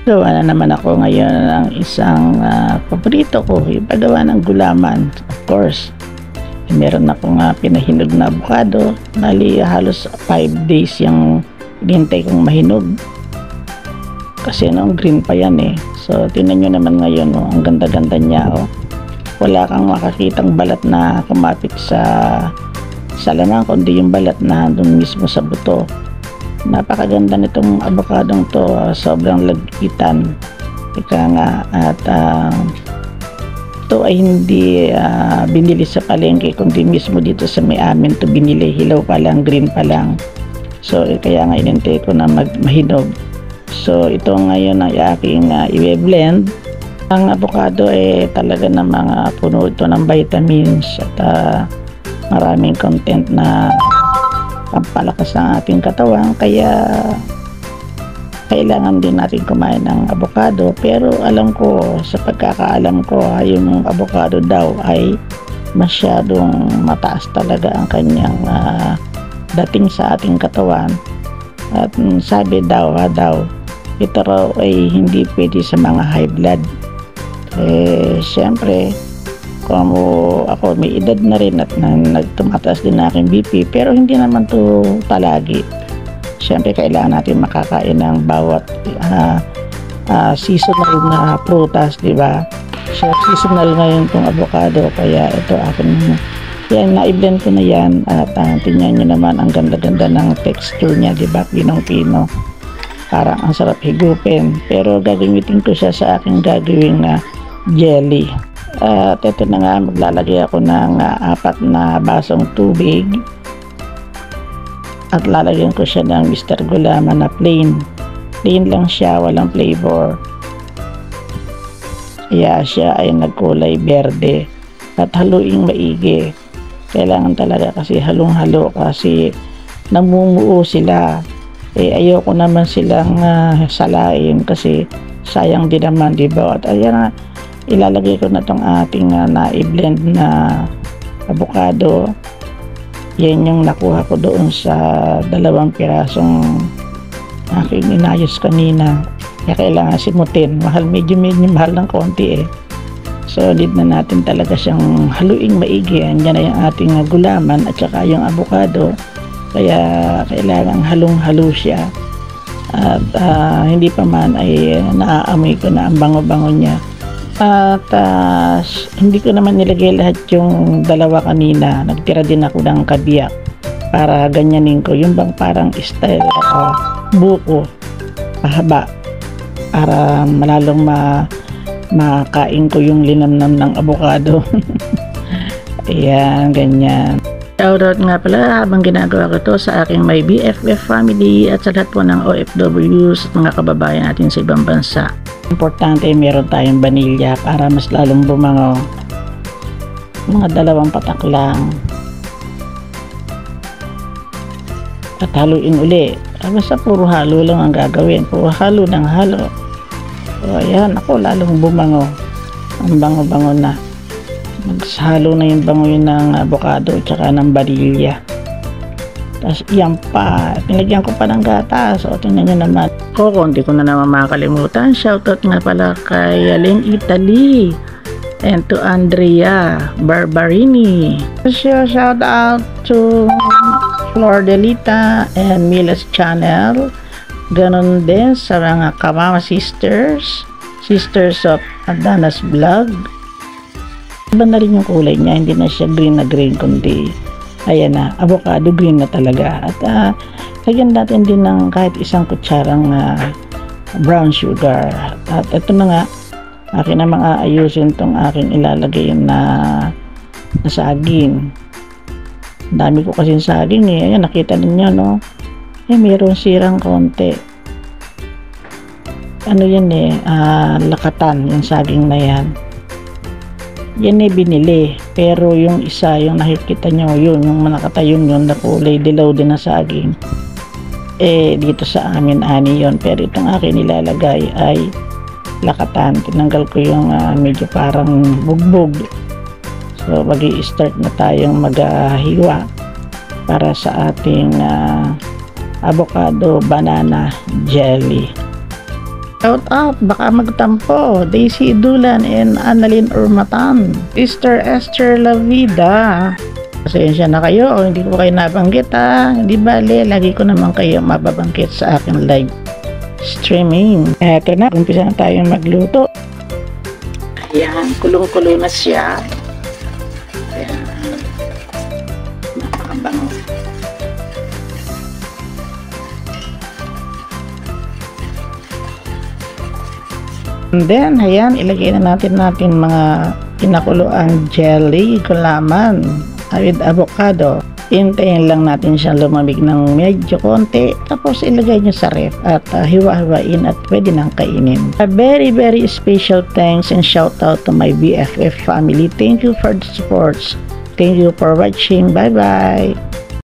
Gawa na naman ako ngayon ng isang paborito ko, ipagawa ng gulaman. Of course, meron akong pinahinog na avocado. Bali halos 5 days yung hinintay kong mahinog. Kasi noong green pa yan eh. So tingnan nyo naman ngayon, oh, ang ganda-ganda niya. Oh. Wala kang makakitang balat na kumapit sa laman, kundi yung balat na doon mismo sa buto. Napakaganda nitong avocadong to, sobrang lagkitan. Ika nga, at ito ay hindi binili sa palengke, kundi mismo dito sa may amin to binili. Hilaw pa lang, green pa lang. So kaya nga inintay ko na mahinog. So ito ngayon ay aking i-blend. Ang avocado ay talaga namang puno ito ng vitamins at maraming content na pampalakas ng ating katawan, kaya kailangan din natin kumain ng avocado. Pero alam ko, sa pagkakaalam ko, yung avocado daw ay masyadong mataas talaga ang kanyang dating sa ating katawan. At sabi daw ito raw ay hindi pwede sa mga high blood. Siyempre kung ako may edad na rin at nagtumataas din na aking BP, pero hindi naman to palagi. Siyempre kailangan natin makakain ng bawat seasonal na prutas, di ba? So seasonal ngayon tong avocado, kaya ito akin yan, na-blend ko na yan. At tingnan nyo naman ang ganda-ganda ng texture niya, di ba? Pinong-pino, parang ang sarap higupin. Pero gagamitin ko siya sa aking gagawing jelly. At ito na nga, maglalagay ako ng 4 na basong tubig at lalagyan ko siya ng Mr. Gulaman na plain lang siya, walang flavor. Kaya siya ay nagkulay berde at haluing maigi. Kailangan talaga kasi halong-halo, kasi namumuo sila. Ayoko naman silang salain kasi sayang din naman, diba? At ayan, ilalagay ko na tong ating na-blend na avocado. Yan yung nakuha ko doon sa 2 pirasong aking inayos kanina. Kaya kailangan simutin. Medyo mahal ng konti eh. So need na natin talaga siyang haluing maigi. Yan na yung ating gulaman at saka yung avocado. Kaya kailangan halong-halo siya. At hindi pa man ay naaamoy ko na ang bango-bango niya. At hindi ko naman nilagay lahat yung 2 kanina. Nagtira din ako ng kabiyak para ganyanin ko yung bang parang style buko pahaba, para malalong makain ko yung linamnam ng avocado. Ayan, ganyan. Shoutout nga pala habang ginagawa ko to sa aking may BFF family at sa lahat po ng OFWs at mga kababayan natin sa ibang bansa. Importante meron tayong vanilya para mas lalong bumango. Mga 2 patak lang. At haluin uli. Basta puro halo lang ang gagawin. Puro halo ng halo. So ayan, ako lalong bumango. Ang bango-bango na. Maghalo na yung bango yun ng avocado at saka ng vanilya. Tapos yan pa, pinagyan ko pa ng gatas. O tingnan nyo naman. Hindi ko na naman makakalimutan. Shoutout nga pala kay Ling Italy and to Andrea Barbarini. Shout out to Flor Delita and Mila's channel. Ganon din sa mga Kamama Sisters of Adana's Vlog. Iba na rin yung kulay niya, hindi na siya green na green, kundi ayan na, avocado green na talaga. At lagyan natin din ng kahit 1 kutsarang brown sugar. At ito na nga, akin namang aayusin tong aking ilalagay na saging. Dami ko kasing saging eh. Ayan, nakita ninyo, no? Mayroong sirang konti. Ano yan eh, lakatan, yung saging na yan. Yan ay binili, pero yung isa, yung nakikita nyo, yun, yung nakatayon yun, na kulay dilaw din na saging, dito sa amin ani yun. Pero itong akin nilalagay ay lakatan. Tinanggal ko yung medyo parang bugbog. So mag-i-start na tayong maghiwa para sa ating avocado banana jelly. Shout out, baka magtampo. Daisy Dulan and Annalyn Urmatan. Sister Esther Lavida. Pasensya na kayo o hindi ko kayo nabanggit ha. Hindi bale, lagi ko naman kayo mababanggit sa aking live streaming. Eto na, umpisa na tayong magluto. Ayan, kulong-kulo na siya. Ayan. Napakabango. And then, ayan, ilagay na natin mga pinakuloang jelly, gulaman, with avocado. Hintayin lang natin siyang lumamig ng medyo konti. Tapos ilagay nyo sa ref at hiwa-hiwain at pwede nang kainin. A very special thanks and shout out to my BFF family. Thank you for the supports. Thank you for watching. Bye bye.